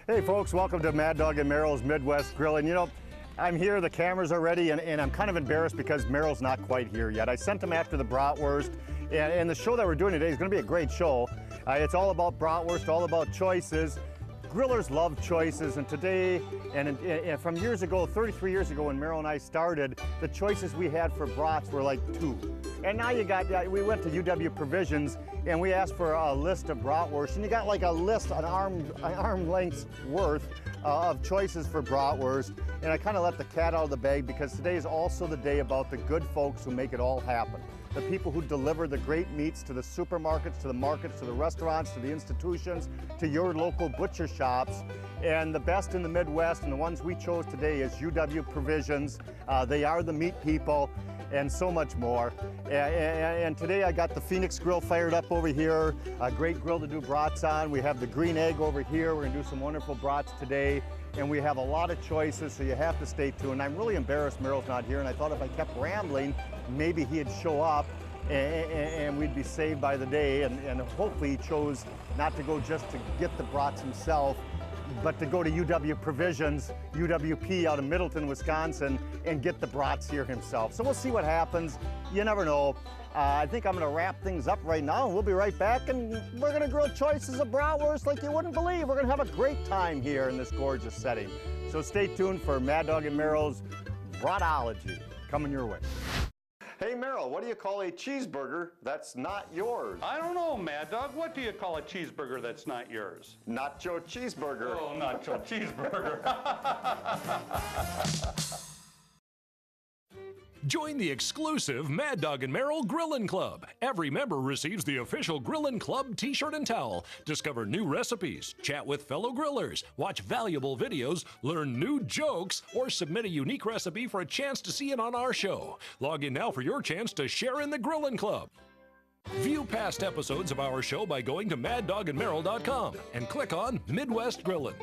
Hey folks, welcome to Mad Dog and Merrill's Midwest Grilling. You know, I'm here, the cameras are ready, and I'm kind of embarrassed because Merrill's not quite here yet. I sent him after the bratwurst, and the show that we're doing today is going to be a great show. It's all about bratwurst, all about choices. Grillers love choices, and today, and from years ago, 33 years ago when Merrill and I started, the choices we had for brats were like 2. And now you got, we went to UW Provisions and we asked for a list of bratwurst, and you got like a list, an arm length's worth of choices for bratwurst. And I kind of let the cat out of the bag because today is also the day about the good folks who make it all happen. The people who deliver the great meats to the supermarkets, to the markets, to the restaurants, to the institutions, to your local butcher shops. And the best in the Midwest, and the ones we chose today, is UW Provisions. They are the meat people, and so much more. And today I got the Phoenix grill fired up over here, a great grill to do brats on. We have the green egg over here. We're gonna do some wonderful brats today. And we have a lot of choices, so you have to stay tuned. I'm really embarrassed Merrill's not here, and I thought if I kept rambling, maybe he'd show up and we'd be saved by the day. And hopefully he chose not to go just to get the brats himself, but to go to UW Provisions, UWP out of Middleton, Wisconsin, and get the brats here himself. So we'll see what happens. You never know. I think I'm gonna wrap things up right now, and we'll be right back, and we're gonna grill choices of bratwurst like you wouldn't believe. We're gonna have a great time here in this gorgeous setting. So stay tuned for Mad Dog and Merrill's Bratology coming your way. Hey Merrill, what do you call a cheeseburger that's not yours? I don't know, Mad Dog. What do you call a cheeseburger that's not yours? Nacho cheeseburger. Oh, nacho cheeseburger. Join the exclusive Mad Dog and Merrill Grillin' Club. Every member receives the official Grillin' Club t-shirt and towel. Discover new recipes, chat with fellow grillers, watch valuable videos, learn new jokes, or submit a unique recipe for a chance to see it on our show. Log in now for your chance to share in the Grillin' Club. View past episodes of our show by going to maddogandmerrill.com and click on Midwest Grillin'.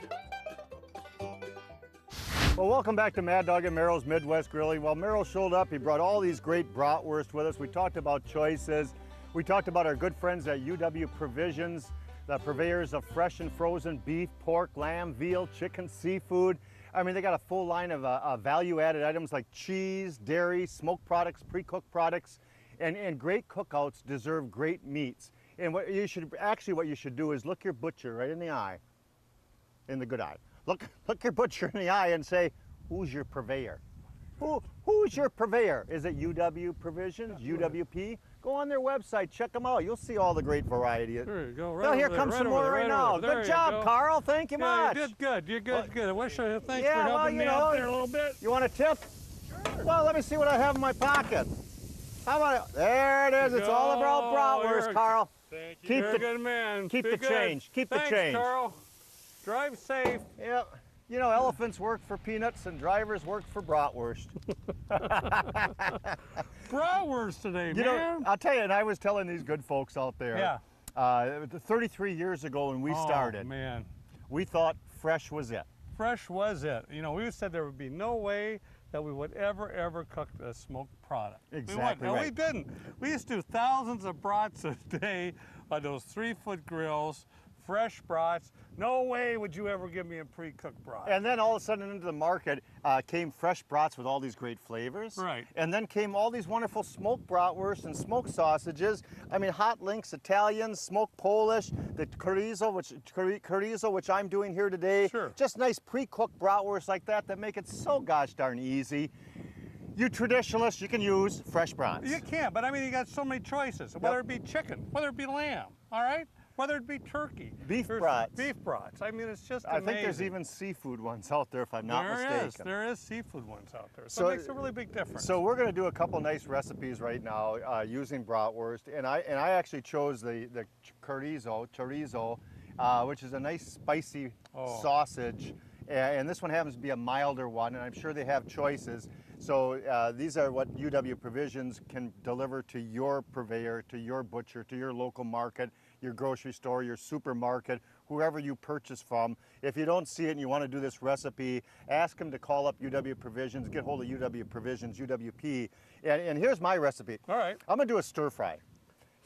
Well, welcome back to Mad Dog and Merrill's Midwest Grilling. Well, Merrill showed up. He brought all these great bratwurst with us. We talked about choices. We talked about our good friends at UW Provisions, the purveyors of fresh and frozen beef, pork, lamb, veal, chicken, seafood. I mean, they got a full line of value-added items like cheese, dairy, smoked products, pre-cooked products, and great cookouts deserve great meats. And what you should do is look your butcher right in the eye, in the good eye. Look your butcher in the eye and say, who's your purveyor? Who's your purveyor? Is it UW Provisions, UWP? Go on their website, check them out. You'll see all the great variety. There you go. Right oh, here over comes there, some right more over right there, now. right over Good there. job, Carl. Thank you much. You did good. You did good. I wish I thanks yeah, for helping me out there a little bit. You want a tip? Sure. Well, let me see what I have in my pocket. How about it? There it is. It's all about bratwurst, Carl. Thank you. Keep You're a good man. Keep Be the good. change. Keep Thanks, the change. Carl. Drive safe. Yep. You know, elephants work for peanuts and drivers work for bratwurst. Bratwurst today, You man. know, I'll tell you, and I was telling these good folks out there, Yeah. 33 years ago when we started, Man. we thought fresh was it. Fresh was it. You know, we said there would be no way that we would ever cook a smoked product. Exactly No, right. we didn't. We used to do thousands of brats a day on those 3-foot grills, fresh brats. No way would you ever give me a pre-cooked brat. And then all of a sudden into the market came fresh brats with all these great flavors. Right. And then came all these wonderful smoked bratwurst and smoked sausages. I mean, hot links, Italian, smoked Polish, the chorizo, which I'm doing here today. Sure. Just nice pre-cooked bratwurst like that make it so gosh darn easy. You traditionalists, you can use fresh brats. You can, but I mean, you got so many choices, whether it be chicken, whether it be lamb, all right? Whether it be turkey. Beef There's brats. Beef brats. I mean, it's just I amazing. think there's even seafood ones out there, if I'm not mistaken. There is seafood ones out there. So it makes a really big difference. So we're going to do a couple nice recipes right now using bratwurst, and I actually chose the chorizo, which is a nice spicy sausage, and this one happens to be a milder one, and I'm sure they have choices. So these are what UW Provisions can deliver to your purveyor, to your butcher, to your local market, your grocery store, your supermarket, whoever you purchase from. If you don't see it and you want to do this recipe, ask them to call up UW Provisions, get hold of UW Provisions, UWP. And here's my recipe. All right. I'm going to do a stir fry.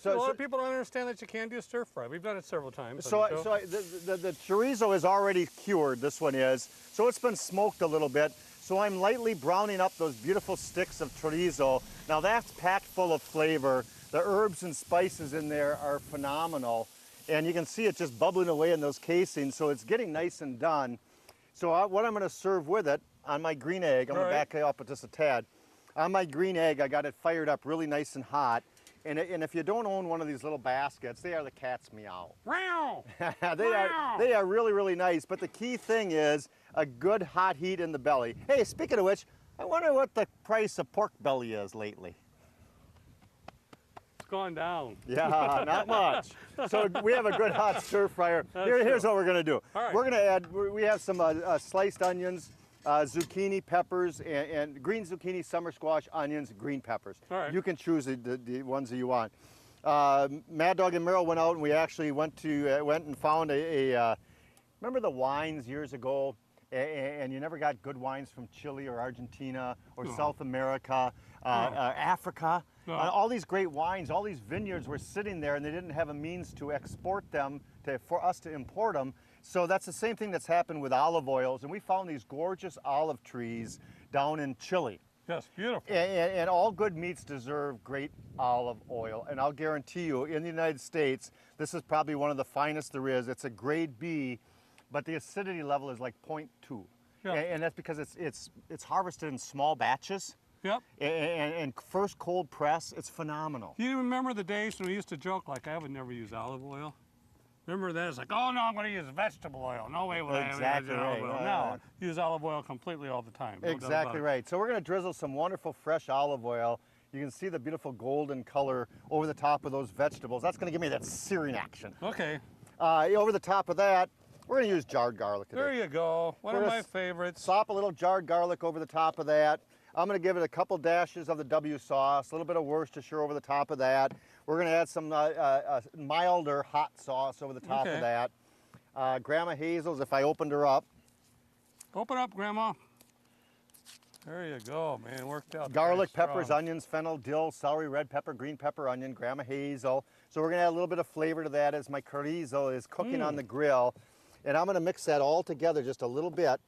a lot of people don't understand that you can do stir fry. We've done it several times. The chorizo is already cured, this one is. So it's been smoked a little bit. So I'm lightly browning up those beautiful sticks of chorizo. Now that's packed full of flavor. The herbs and spices in there are phenomenal. And you can see it just bubbling away in those casings. So it's getting nice and done. So what I'm gonna serve with it on my green egg, I'm gonna back it up with just a tad. On my green egg, I got it fired up really nice and hot. And if you don't own one of these little baskets, they are the cat's meow. Wow. They are really, really nice. But the key thing is a good hot heat in the belly. Hey, speaking of which, I wonder what the price of pork belly is lately. It's gone down. Yeah, not much. So we have a good hot stir fryer. Here's what we're gonna do. All right. We're gonna add, we have some sliced onions, zucchini, peppers, and green zucchini, summer squash, onions, green peppers. All right. You can choose the ones that you want. Mad Dog and Meryl went out and we actually went and found remember the wines years ago? And you never got good wines from Chile or Argentina or South America, Africa. All these great wines, all these vineyards were sitting there and they didn't have a means to export them, for us to import them. So that's the same thing that's happened with olive oils. And we found these gorgeous olive trees down in Chile. Yes, beautiful. And all good meats deserve great olive oil. And I'll guarantee you, in the United States, this is probably one of the finest there is. It's a grade B, but the acidity level is like 0.2. Yeah. And that's because it's harvested in small batches. Yep. And first cold press, it's phenomenal. You remember the days when we used to joke like I would never use olive oil? Remember that? It's like, oh no, I'm going to use vegetable oil. No way would I use olive oil. No, use olive oil completely all the time. No exactly right. So we're going to drizzle some wonderful fresh olive oil. You can see the beautiful golden color over the top of those vegetables. That's going to give me that searing action. Okay. Over the top of that, we're going to use jarred garlic today. There you go. One of my favorites. Slop a little jarred garlic over the top of that. I'm going to give it a couple dashes of the W sauce, a little bit of Worcestershire over the top of that. We're going to add some milder hot sauce over the top of that. Grandma Hazel's, if I opened her up. Open up, Grandma. There you go, man. Worked out. Garlic, peppers, onions, fennel, dill, celery, red pepper, green pepper, onion, Grandma Hazel. So we're going to add a little bit of flavor to that as my chorizo is cooking on the grill. And I'm going to mix that all together just a little bit.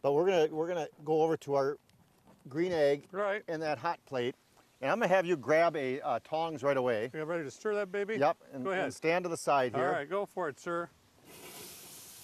But we're gonna go over to our green egg in that hot plate. And I'm going to have you grab a tongs right away. You ready to stir that baby? Yep. Go ahead. And stand to the side here. All right, go for it, sir.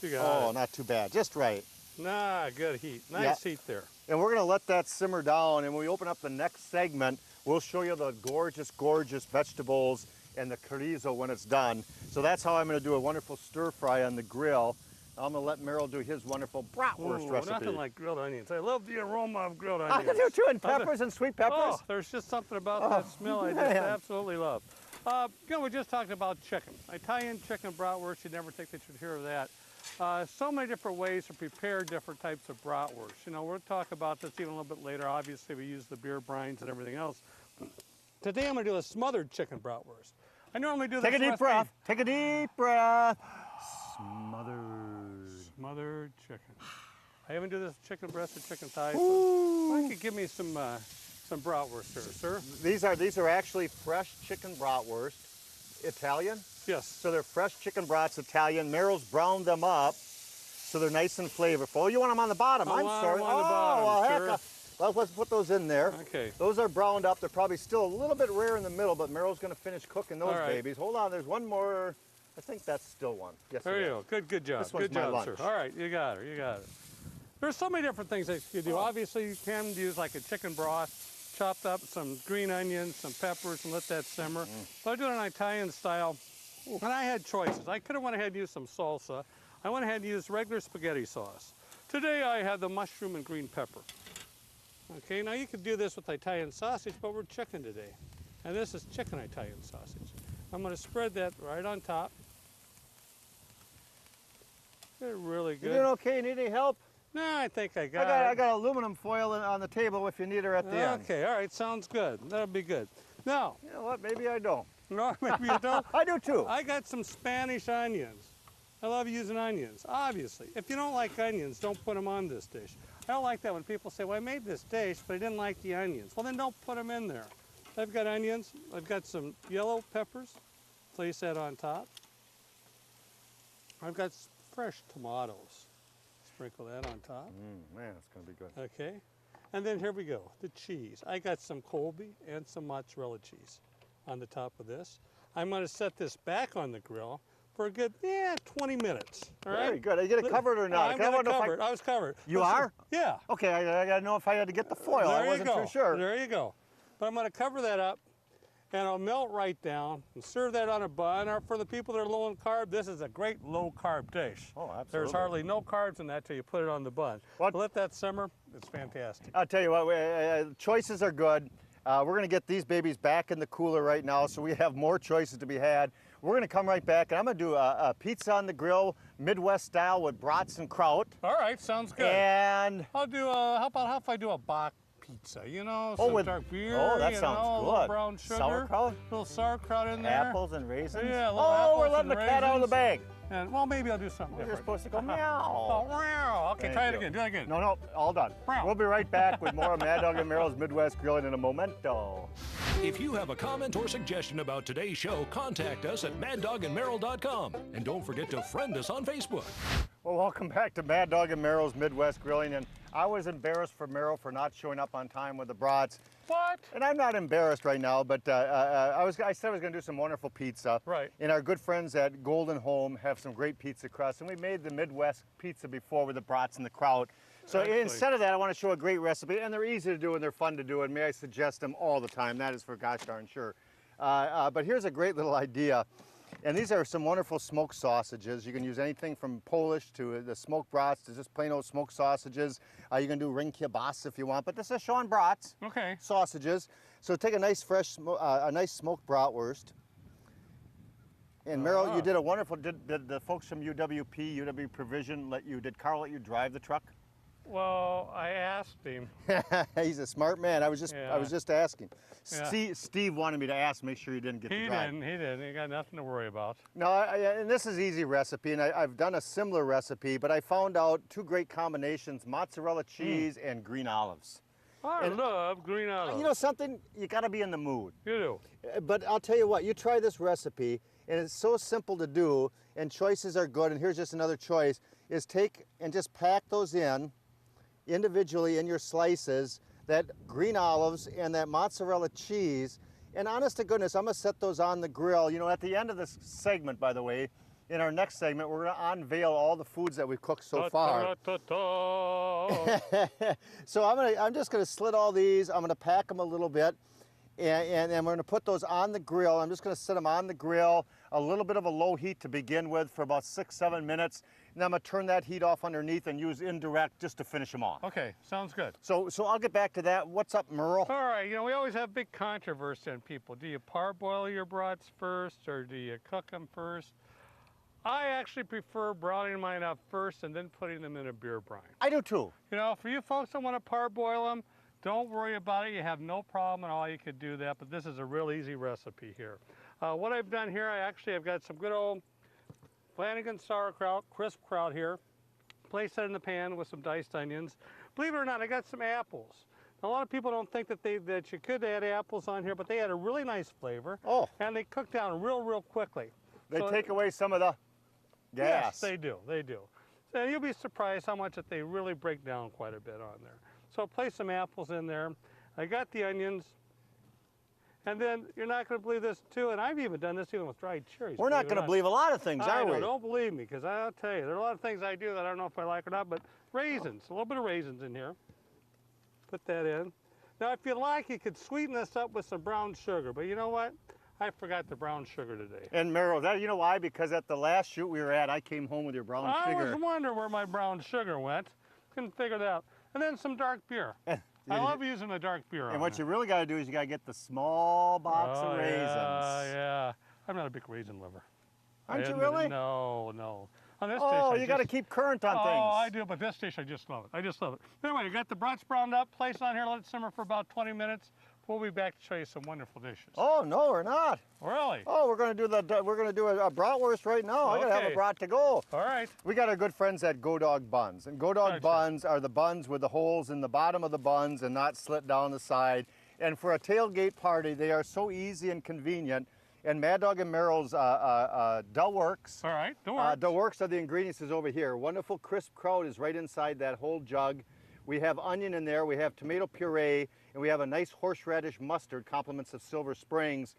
You got it. Oh, not too bad. Just right. Nah, good heat. Nice heat there. And we're going to let that simmer down. And when we open up the next segment, we'll show you the gorgeous, gorgeous vegetables and the chorizo when it's done. So that's how I'm going to do a wonderful stir fry on the grill. I'm going to let Meryl do his wonderful bratwurst recipe. Nothing like grilled onions. I love the aroma of grilled onions. I do too, and peppers and sweet peppers. Oh, there's just something about that smell I just absolutely love. You know, we just talked about chicken. Italian chicken bratwurst, you'd never think that you'd hear of that. So many different ways to prepare different types of bratwurst. You know, we'll talk about this even a little bit later. Obviously, we use the beer brines and everything else. Today, I'm going to do a smothered chicken bratwurst. I normally do this Take a deep breath. Take a deep breath. Smothered chicken. I haven't do this chicken breast or chicken thighs. So why don't you give me some bratwurst here, sir? These are actually fresh chicken bratwurst, Italian. Yes. So they're fresh chicken brats, Italian. Meryl's browned them up, so they're nice and flavorful. You want them on the bottom? I'm sorry. On the bottom, well, heck, let's put those in there. Okay. Those are browned up. They're probably still a little bit rare in the middle, but Meryl's going to finish cooking those babies. Hold on, there's one more. I think that's still one. Yes, there you go. Good job. This one's good job, my lunch. sir. All right, you got it. There's so many different things that you do. Obviously, you can use like a chicken broth, chopped up some green onions, some peppers, and let that simmer. But I do it in Italian style, and I had choices. I could have went ahead and used some salsa. I went ahead and used regular spaghetti sauce. Today, I had the mushroom and green pepper. Okay, now you could do this with Italian sausage, but we're chicken today. And this is chicken Italian sausage. I'm going to spread that right on top. They're really good. You doing okay? Need any help? No, I think I got I got aluminum foil on the table if you need her at the end. Okay, all right, sounds good. That'll be good. Now, you know what? Maybe I don't. No, maybe you don't. I do too. I got some Spanish onions. I love using onions, obviously. If you don't like onions, don't put them on this dish. I don't like that when people say, well, I made this dish, but I didn't like the onions. Well, then don't put them in there. I've got onions. I've got some yellow peppers, Place that on top. I've got fresh tomatoes. Sprinkle that on top. Man, it's going to be good. Okay. And then here we go, the cheese. I got some Colby and some mozzarella cheese on the top of this. I'm going to set this back on the grill for a good 20 minutes. All right? Very good. Are you going to cover it or not? I'm going to cover it. I was covered. You are? Yeah. Okay, I got to know if I had to get the foil. I wasn't too sure. There you go. But I'm going to cover that up, and it'll melt right down, and serve that on a bun. Or for the people that are low in carb, this is a great low-carb dish. Oh, absolutely. There's hardly no carbs in that till you put it on the bun. What? Let that simmer. It's fantastic. I'll tell you what, choices are good. We're going to get these babies back in the cooler right now, so we have more choices to be had. We're going to come right back, and I'm going to do a pizza on the grill, Midwest style with brats and kraut. All right, sounds good. And I'll do how if I do a Bach pizza, you know, some dark beer, that you sounds know, good. a little brown sugar, Sauerkraut? a little sauerkraut in there. Apples and raisins? Yeah, a little oh, apples we're letting the cat out of the bag. And, well, maybe I'll do something You're different. supposed to go meow. Oh, meow. Okay, Thank try it you. again. Do it again. No, all done. Meow. We'll be right back with more of Mad Dog and Meryl's Midwest Grilling in a momento. If you have a comment or suggestion about today's show, contact us at maddogandmeryl.com. And don't forget to friend us on Facebook. Well, welcome back to Mad Dog and Meryl's Midwest Grilling. And I was embarrassed for Meryl for not showing up on time with the brats. What? And I'm not embarrassed right now, but I said I was going to do some wonderful pizza. Right. And our good friends at Golden Home have some great pizza crusts. And we made the Midwest pizza before with the brats and the kraut. So instead of that, I want to show a great recipe. And they're easy to do and they're fun to do. And may I suggest them all the time. That is for gosh darn sure. But here's a great little idea. And these are some wonderful smoked sausages. You can use anything from Polish to the smoked brats to just plain old smoked sausages. You can do ring kielbasa if you want, but this is showing brats. Okay. Sausages. So take a nice fresh, a nice smoked bratwurst. And Meryl, you did a wonderful, did the folks from UW Provision did Carl let you drive the truck? Well, I asked him. He's a smart man. I was just asking. Yeah. Steve wanted me to ask, make sure you didn't get to drive. He didn't. He got nothing to worry about. No, and this is easy recipe, and I've done a similar recipe, but I found out two great combinations, mozzarella cheese and green olives. I love green olives. You know something? You got to be in the mood. You do. But I'll tell you what, you try this recipe, and it's so simple to do, and choices are good, and here's just another choice, is take and just pack those in individually in your slices, that green olives and that mozzarella cheese. And honest to goodness, I'm gonna set those on the grill. You know, at the end of this segment, by the way, in our next segment, we're gonna unveil all the foods that we've cooked so far. So I'm just gonna slit all these. I'm gonna pack them a little bit. And we're gonna put those on the grill. I'm just gonna set them on the grill, a little bit of a low heat to begin with for about 6-7 minutes. And I'm gonna turn that heat off underneath and use indirect just to finish them off. Okay, sounds good. So I'll get back to that. What's up, Merle? All right, you know, we always have big controversy on people. Do you parboil your brats first or do you cook them first? I actually prefer browning mine up first and then putting them in a beer brine. I do too. You know, for you folks that want to parboil them, don't worry about it. You have no problem at all. You could do that, but this is a real easy recipe here. What I've done here, I've got some good old Flanagan sauerkraut, crisp kraut here. Place that in the pan with some diced onions. Believe it or not, I got some apples. A lot of people don't think that you could add apples on here, but they had a really nice flavor. Oh. And they cook down real quickly. They take away some of the gas. Yes, they do. So you'll be surprised how much that they really break down quite a bit on there. So place some apples in there. I got the onions. And then you're not going to believe this too, and I've even done this even with dried cherries. We're not going to believe a lot of things, are we? Don't believe me, because I'll tell you, there are a lot of things I do that I don't know if I like or not, but raisins, a little bit of raisins in here. Put that in. Now, if you like, you could sweeten this up with some brown sugar, but you know what? I forgot the brown sugar today. And Meryl, you know why? Because at the last shoot we were at, I came home with your brown sugar. I was wondering where my brown sugar went. Couldn't figure it out. And then some dark beer. I love using the dark beer. And what you really got to do is you got to get the small box of raisins. Yeah. I'm not a big raisin lover. Aren't you really? No. On this dish, you got to keep current on things. Oh, I do, but this dish, I just love it. Anyway, you got the brats browned up, place on here, let it simmer for about 20 minutes. We'll be back to show you some wonderful dishes. Oh, no, we're not. Really? Oh, we're going to do a bratwurst right now. Okay. I got to have a brat to go. All right. We got our good friends at Go Dog Buns. And Go Dog Buns are the buns with the holes in the bottom of the buns and not slit down the side. And for a tailgate party, they are so easy and convenient. And Mad Dog and Merrill's dough works. All right, don't worry. Dough works are the ingredients is over here. Wonderful crisp kraut is right inside that whole jug. We have onion in there, we have tomato puree, and we have a nice horseradish mustard, compliments of Silver Springs.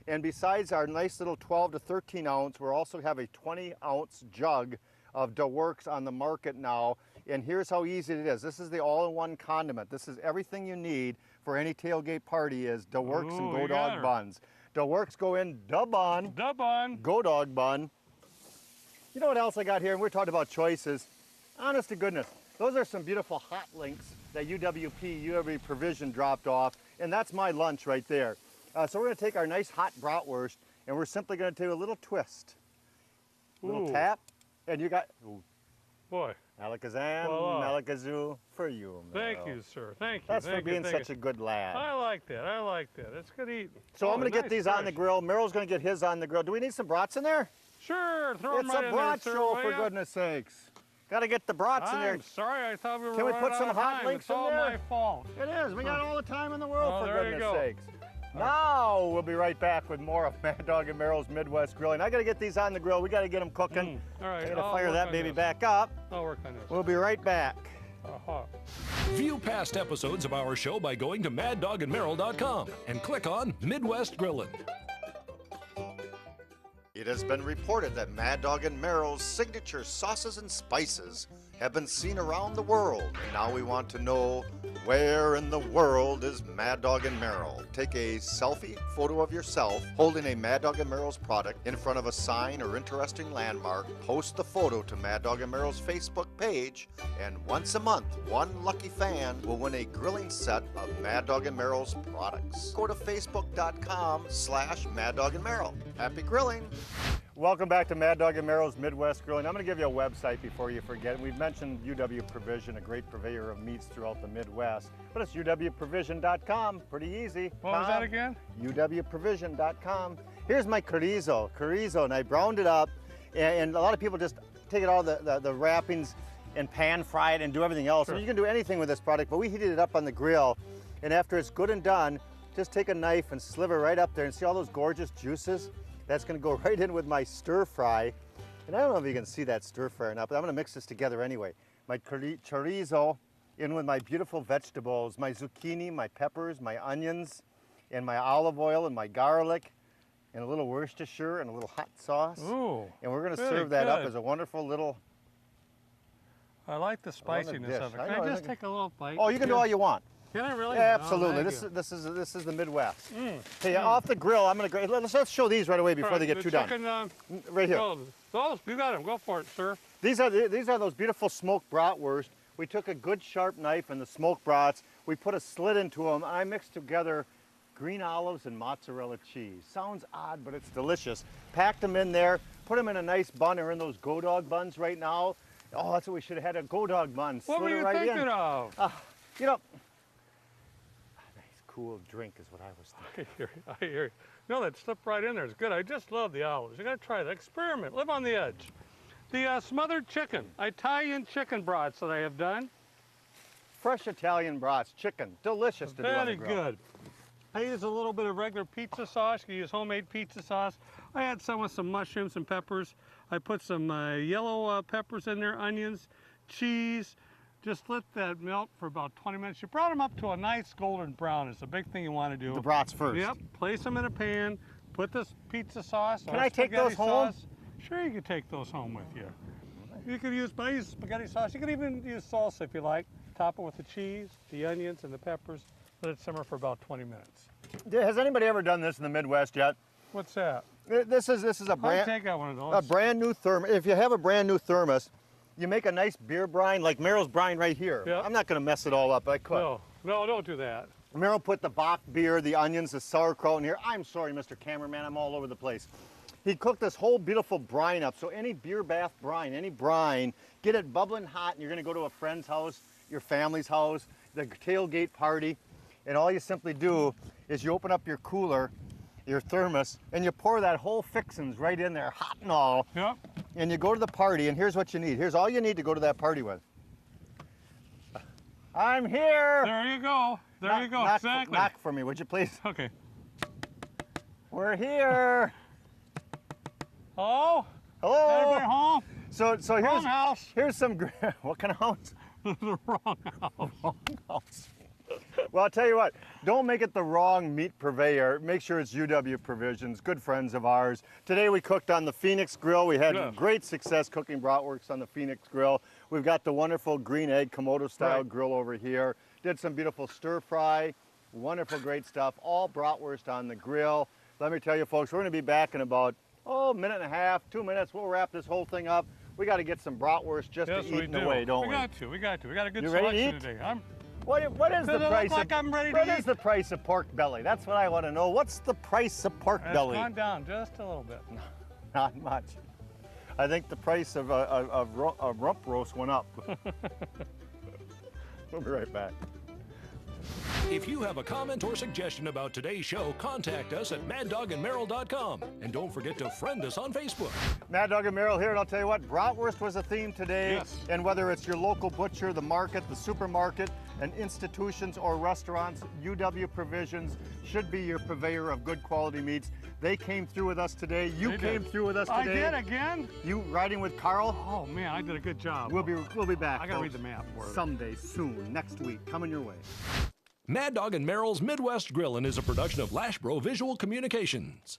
And besides our nice little 12 to 13 ounce, we also have a 20 ounce jug of dough works on the market now. And here's how easy it is. This is the all-in-one condiment. This is everything you need for any tailgate party is dough works and Go Dog buns. Dough works go in da bun. Da bun. Go Dog bun. You know what else I got here? And we're talking about choices. Honest to goodness, those are some beautiful hot links that UW Provision dropped off. And that's my lunch right there. So we're going to take our nice hot bratwurst and we're simply going to do a little twist. A little tap. And you got... Ooh. Boy. Alakazam, Alakazoo for you, Merrill. Thank you, sir. Thank you. That's for being such a good lad. I like that. I like that. It's good eating. So I'm going to get these on the grill. Merrill's going to get his on the grill. Do we need some brats in there? Sure. Throw them right in there, sir. It's a brat show, for goodness sakes. Got to get the brats in there. I'm sorry. I thought we were Can we running put some out of hot time. links It's in all there? my fault. It is. We got all the time in the world, for goodness sakes. Now we'll be right back with more of Mad Dog and Merrill's Midwest Grilling. I got to get these on the grill. We got to get them cooking. All right. I got to fire that baby back up. I'll work on this. We'll be right back. View past episodes of our show by going to maddogandmerrill.com and click on Midwest Grillin'. It has been reported that Mad Dog and Merrill's signature sauces and spices have been seen around the world. And now we want to know, where in the world is Mad Dog and Merrill? Take a selfie photo of yourself holding a Mad Dog and Merrill's product in front of a sign or interesting landmark. Post the photo to Mad Dog and Merrill's Facebook page, and once a month, one lucky fan will win a grilling set of Mad Dog and Merrill's products. Go to facebook.com/Mad Dog and Merrill. Happy grilling! Welcome back to Mad Dog and Merrill's Midwest Grilling. I'm going to give you a website before you forget. We've mentioned UW Provision, a great purveyor of meats throughout the Midwest, but it's uwprovision.com. Pretty easy. What was that again? uwprovision.com. Here's my chorizo, and I browned it up, and a lot of people just take it all the wrappings and pan fry it and do everything else. Sure. And you can do anything with this product, but we heated it up on the grill, and after it's good and done, just take a knife and sliver right up there and see all those gorgeous juices? That's going to go right in with my stir fry. And I don't know if you can see that stir fry or not, but I'm going to mix this together anyway. My chorizo in with my beautiful vegetables, my zucchini, my peppers, my onions, and my olive oil and my garlic, and a little Worcestershire and a little hot sauce. Ooh, and we're going to serve that up as a wonderful little... I like the spiciness of it. Can I just take a little bite? Oh, you can do all you want. Can I really? Yeah, absolutely. Oh, this is the Midwest. Hey, off the grill, I'm gonna let's show these right away before they get too done. Right here. Oh, you got them. Go for it, sir. These are those beautiful smoked bratwurst. We took a good sharp knife and the smoked brats. We put a slit into them. I mixed together green olives and mozzarella cheese. Sounds odd, but it's delicious. Packed them in there. Put them in a nice bun. They're in those Go Dog buns right now. Oh, that's what we should have had, a Go Dog bun. What were you thinking of? You know. Cool drink is what I was thinking. I hear you. No, that slipped right in there. It's good. I just love the olives. You got to try that. Experiment. Live on the edge. The smothered chicken, Italian chicken brats that I have done. Fresh Italian brats, chicken, delicious to do on the grill. Very good. I use a little bit of regular pizza sauce. You can use homemade pizza sauce. I had some with some mushrooms and peppers. I put some yellow peppers in there, onions, cheese. Just let that melt for about 20 minutes. You brought them up to a nice golden brown. It's a big thing you want to do. The brats first. Yep. Place them in a pan. Put this pizza sauce. Can I take those home? Sure, you can take those home with you. You can use, but I use spaghetti sauce. You can even use salsa if you like. Top it with the cheese, the onions, and the peppers. Let it simmer for about 20 minutes. Has anybody ever done this in the Midwest yet? What's that? This is a brand. I'll take out one of those. A brand new thermos. If you have a brand new thermos, you make a nice beer brine, like Merrill's brine right here. Yep. I'm not going to mess it all up, but I could. No, don't do that. Merrill put the Bach beer, the onions, the sauerkraut in here. I'm sorry, Mr. Cameraman, I'm all over the place. He cooked this whole beautiful brine up. So any beer bath brine, any brine, get it bubbling hot, and you're going to go to a friend's house, your family's house, the tailgate party, and all you simply do is you open up your cooler, your thermos, and you pour that whole fixins right in there, hot and all. Yep. And you go to the party, and here's what you need. Here's all you need to go to that party with. I'm here. There you go. There you go. Exactly. Knock for me, would you please? Okay. We're here. Hello? Hello. Everybody home? So Wrong house. here's some. What kind of house? The wrong house. Wrong house. Well, I'll tell you what, don't make it the wrong meat purveyor. Make sure it's UW Provisions, good friends of ours. Today we cooked on the Phoenix Grill. We had great success cooking bratwurst on the Phoenix Grill. We've got the wonderful green egg Komodo style grill over here. Did some beautiful stir fry, wonderful great stuff, all bratwurst on the grill. Let me tell you folks, we're gonna be back in about, a minute and a half, 2 minutes. We'll wrap this whole thing up. We got to get some bratwurst just to eat in the way, don't we? We got to. We got a good You ready to selection eat? today. What is the price? I'm ready to What eat? is the price of pork belly? That's what I want to know. What's the price of pork belly? It's gone down just a little bit. Not much. I think the price of rump roast went up. We'll be right back. If you have a comment or suggestion about today's show, contact us at maddogandmerrill.com. And don't forget to friend us on Facebook. Mad Dog and Merrill here, and I'll tell you what, bratwurst was a theme today. Yes. And whether it's your local butcher, the market, the supermarket, and institutions or restaurants, UW Provisions should be your purveyor of good quality meats. They came through with us today. You came through with us today. I did again? You riding with Carl? Oh man, I did a good job. We'll be back. I gotta read folks. the map for it. Someday, soon, next week, coming your way. Mad Dog and Merrill's Midwest Grillin' is a production of Lashbro Visual Communications.